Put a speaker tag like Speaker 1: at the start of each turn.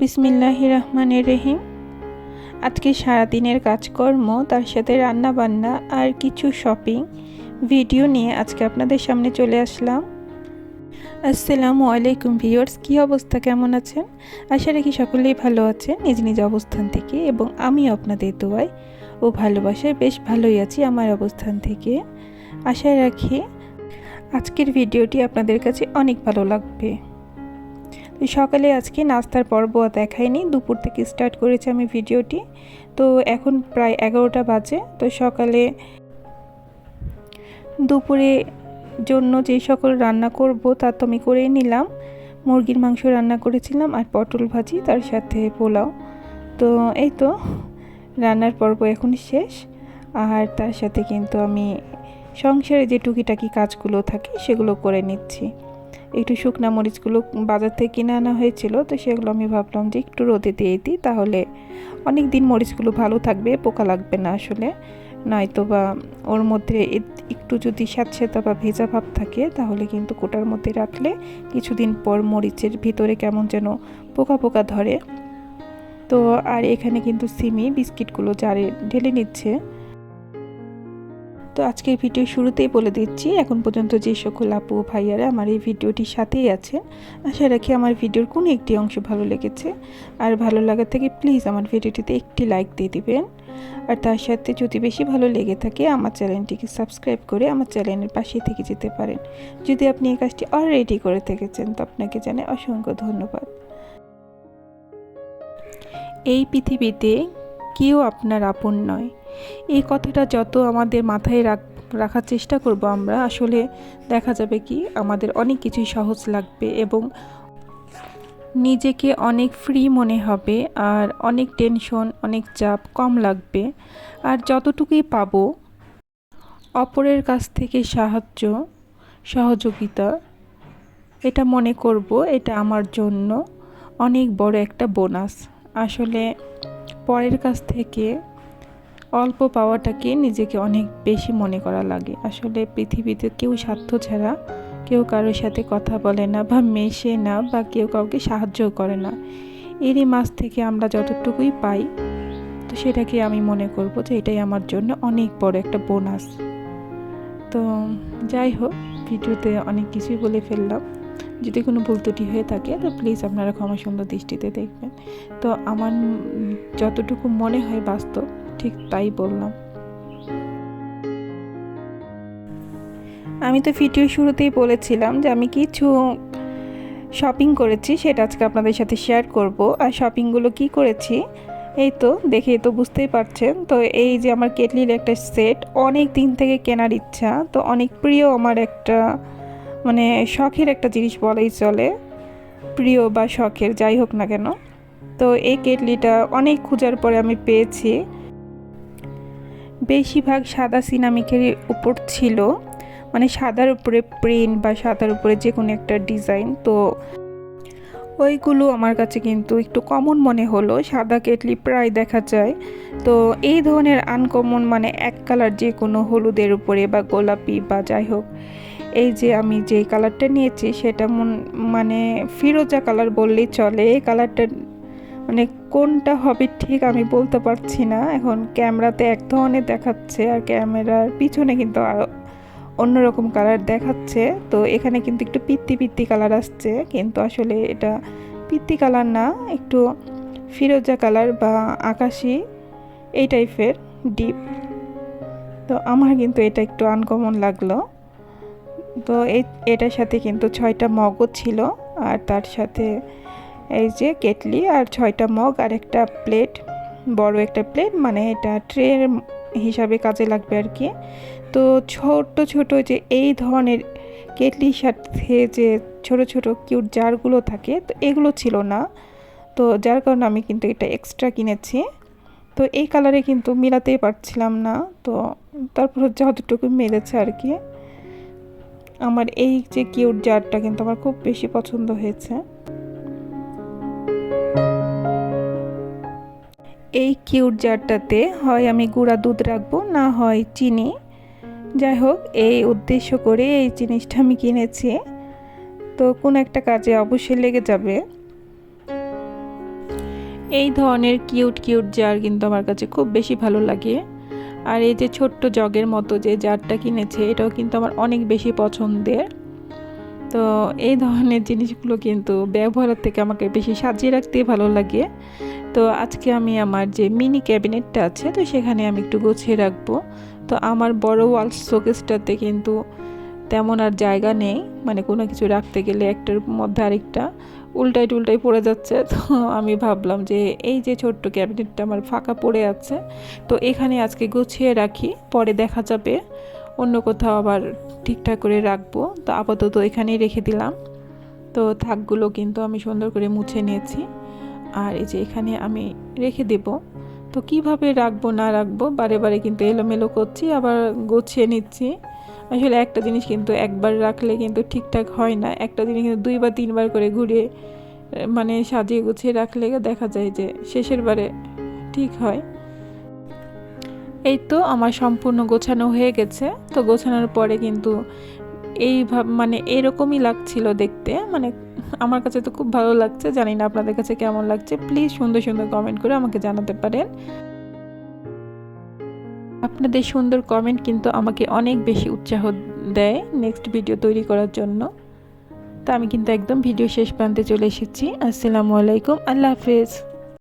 Speaker 1: বিসমিল্লাহির রহমানির রহিম। আজকে সারাদিনের কাজকর্ম, তার সাথে রান্না বান্না আর কিছু শপিং ভিডিও নিয়ে আজকে আপনাদের সামনে চলে আসলাম। আসসালামু আলাইকুম ভিউয়ার্স, কী অবস্থা, কেমন আছেন? আশা রাখি সকলেই ভালো আছেন নিজ নিজ অবস্থান থেকে, এবং আমিও আপনাদের দোয়ায় ও ভালোবাসায় বেশ ভালোই আছি আমার অবস্থান থেকে। আশা রাখি আজকের ভিডিওটি আপনাদের কাছে অনেক ভালো লাগবে। সকালে আজকে নাস্তার পর্ব দেখাইনি, দুপুর থেকে স্টার্ট করেছি আমি ভিডিওটি। তো এখন প্রায় 11টা বাজে। তো সকালে দুপুরে জন্য যে সকল রান্না করব তা তো আমি করেই নিলাম। মুরগির মাংস রান্না করেছিলাম আর পটল ভাজি, তার সাথে পোলাও। তো এই তো রান্নার পর্ব এখন শেষ। আর তার সাথে কিন্তু আমি সংসারে যে টুকিটাকি কাজগুলো থাকে সেগুলো করে নিচ্ছি। একটু শুকনো মরিচগুলো বাজার থেকে কিনে আনা হয়েছিল, তো সেগুলো আমি ভাবলাম যে একটু রোদে দিয়ে দিই, তাহলে অনেক দিন মরিচগুলো ভালো থাকবে, পোকা লাগবে না আসলে। নয়তো বা ওর মধ্যে একটু যদি স্যাঁতস্যাঁতা বা ভেজা ভাব থাকে, তাহলে কিন্তু কোটার মধ্যে রাখলে কিছুদিন পর মরিচের ভিতরে কেমন যেন পোকা পোকা ধরে। তো আর এখানে কিন্তু সিমি বিস্কিটগুলো জারে ঢেলে নিচ্ছে। তো আজকের ভিডিও শুরুতেই বলে দিচ্ছি, এখন পর্যন্ত যে সকল আপু ভাইয়ারা আমার এই ভিডিওটির সাথেই আছেন, আশা রাখি আমার ভিডিওর কোনো একটি অংশ ভালো লেগেছে। আর ভালো লাগা থেকে প্লিজ আমার ভিডিওটিতে একটি লাইক দিয়ে দিবেন। আর তার সাথে যদি বেশি ভালো লেগে থাকে আমার চ্যানেলটিকে সাবস্ক্রাইব করে আমার চ্যানেলের পাশেই থেকে যেতে পারেন। যদি আপনি এই কাজটি অলরেডি করে থেকেছেন তো আপনাকে জানাই অসংখ্য ধন্যবাদ। এই পৃথিবীতে কেউ আপনার আপন নয়, এই কথাটা যত আমাদের মাথায় রাখার চেষ্টা করব আমরা, আসলে দেখা যাবে কি আমাদের অনেক কিছুই সহজ লাগবে এবং নিজেকে অনেক ফ্রি মনে হবে, আর অনেক টেনশন অনেক চাপ কম লাগবে। আর যতটুকুই পাবো অপরের কাছ থেকে সাহায্য সহযোগিতা, এটা মনে করব এটা আমার জন্য অনেক বড় একটা বোনাস। আসলে পরের কাছ থেকে অল্প পাওয়াটাকে নিজেকে অনেক বেশি মনে করা লাগে। আসলে পৃথিবীতে কেউ স্বার্থ ছাড়া কেউ কারোর সাথে কথা বলে না বা মেশে না, বা কেউ কাউকে সাহায্য করে না। এরই মাঝ থেকে আমরা যতটুকুই পাই, তো সেটাকে আমি মনে করব যে এটাই আমার জন্য অনেক বড় একটা বোনাস। তো যাই হোক, ভিডিওতে অনেক কিছুই বলে ফেললাম। যদি কোনো ভুল ত্রুটি হয়ে থাকে তো প্লিজ আপনারা ক্ষমা সুন্দর দৃষ্টিতে দেখবেন। তো আমার যতটুকু মনে হয় বাস্তব ঠিক তাই বললাম। আমি তো ভিডিও শুরুতেই বলেছিলাম যে আমি কিছু শপিং করেছি, সেটা আজকে আপনাদের সাথে শেয়ার করব। আর শপিংগুলো কি করেছি এই তো দেখেই তো বুঝতেই পারছেন। তো এই যে আমার কেটলির একটা সেট, অনেক দিন থেকে কেনার ইচ্ছা, তো অনেক প্রিয় আমার একটা মানে শখের একটা জিনিস বলাই চলে, প্রিয় বা শখের যাই হোক না কেন। তো এই কেটলিটা অনেক খোঁজার পরে আমি পেয়েছি। বেশিরভাগ সাদা সিনামিকের উপর ছিল, মানে সাদার উপরে প্রিন্ট বা সাদার উপরে যে কোনো একটা ডিজাইন। তো ওইগুলো আমার কাছে কিন্তু একটু কমন মনে হলো, সাদা কেটলি প্রায় দেখা যায়। তো এই ধরনের আনকমন মানে এক কালার যে কোনো হলুদের উপরে বা গোলাপি বা যাই হোক, এই যে আমি যে কালারটা নিয়েছি সেটা মানে ফিরোজা কালার বললেই চলে। এই কালারটা মানে কোনটা হবে ঠিক আমি বলতে পারছি না। এখন ক্যামেরাতে এক ধরনের দেখাচ্ছে আর ক্যামেরার পিছনে কিন্তু আরও অন্যরকম কালার দেখাচ্ছে। তো এখানে কিন্তু একটু পিত্তি পিত্তি কালার আসছে, কিন্তু আসলে এটা পিত্তি কালার না, একটু ফিরোজা কালার বা আকাশি এই টাইপের ডিপ। তো আমার কিন্তু এটা একটু আনকমন লাগলো। তো এটার সাথে কিন্তু 6টা মগও ছিল, আর তার সাথে এই যে কেটলি আর 6টা মগ আর একটা প্লেট, বড় একটা প্লেট, মানে এটা ট্রে হিসাবে কাজে লাগবে আর কি। তো ছোট ছোট যে এই ধরনের কেটলির সাথে যে ছোট ছোট কিউট জারগুলো থাকে, তো এগুলো ছিল না। তো যার কারণে আমি কিন্তু এটা এক্সট্রা কিনেছি। তো এই কালারে কিন্তু মিলাতেই পারছিলাম না, তো তারপর যতটুকু মিলেছে আর কি। আমার এই যে কিউট জারটা কিন্তু আমার খুব বেশি পছন্দ হয়েছে। এই কিউট জারটাতে হয় আমি গুঁড়া দুধ রাখবো, না হয় চিনি। যাই হোক, এই উদ্দেশ্য করে এই জিনিসটা আমি কিনেছি, তো কোনো একটা কাজে অবশ্যই লেগে যাবে। এই ধরনের কিউট কিউট জার কিন্তু আমার কাছে খুব বেশি ভালো লাগে। আর এই যে ছোট্ট জগের মতো যে জারটা কিনেছে এটাও কিন্তু আমার অনেক বেশি পছন্দের। তো এই ধরনের জিনিসগুলো কিন্তু ব্যবহারের থেকে আমাকে বেশি সাজিয়ে রাখতেই ভালো লাগে। তো আজকে আমি আমার যে মিনি ক্যাবিনেটটা আছে তো সেখানে আমি একটু গুছিয়ে রাখবো। তো আমার বড় ওয়াল শোকেসটাতে কিন্তু তেমন আর জায়গা নেই, মানে কোনো কিছু রাখতে গেলে একটার মধ্যে আরেকটা উল্টাই টুলটাই পড়ে যাচ্ছে। তো আমি ভাবলাম যে এই যে ছোট্ট ক্যাবিনেটটা আমার ফাঁকা পড়ে আছে, তো এখানে আজকে গুছিয়ে রাখি, পরে দেখা যাবে অন্য কোথাও আবার ঠিকঠাক করে রাখবো। তো আপাতত এখানেই রেখে দিলাম। তো থাকগুলো কিন্তু আমি সুন্দর করে মুছে নিয়েছি, আর এই যে এখানে আমি রেখে দেব। তো কিভাবে রাখবো না রাখবো বারে বারে কিন্তু এলোমেলো করছি, আবার গুছিয়ে নিচ্ছি। আসলে একটা জিনিস কিন্তু একবার রাখলে কিন্তু ঠিকঠাক হয় না, একটা জিনিস কিন্তু 2 বা 3 বার করে ঘুরিয়ে মানে সাজিয়ে গুছিয়ে রাখলে দেখা যায় যে শেষের বারে ঠিক হয়। এই তো আমার সম্পূর্ণ গোছানো হয়ে গেছে। তো গোছানোর পরে কিন্তু মানে এরকমই লাগছিল দেখতে, মানে আমার কাছে তো খুব ভালো লাগছে। জানি না আপনাদের কাছে কেমন লাগছে, প্লিজ সুন্দর সুন্দর কমেন্ট করে আমাকে জানাতে পারেন। আপনাদের সুন্দর কমেন্ট কিন্তু আমাকে অনেক বেশি উৎসাহ দেয় নেক্সট ভিডিও তৈরি করার জন্য। তো আমি কিন্তু একদম ভিডিও শেষ প্রান্তে চলে এসেছি। আসসালামু আলাইকুম, আল্লাহ হাফেজ।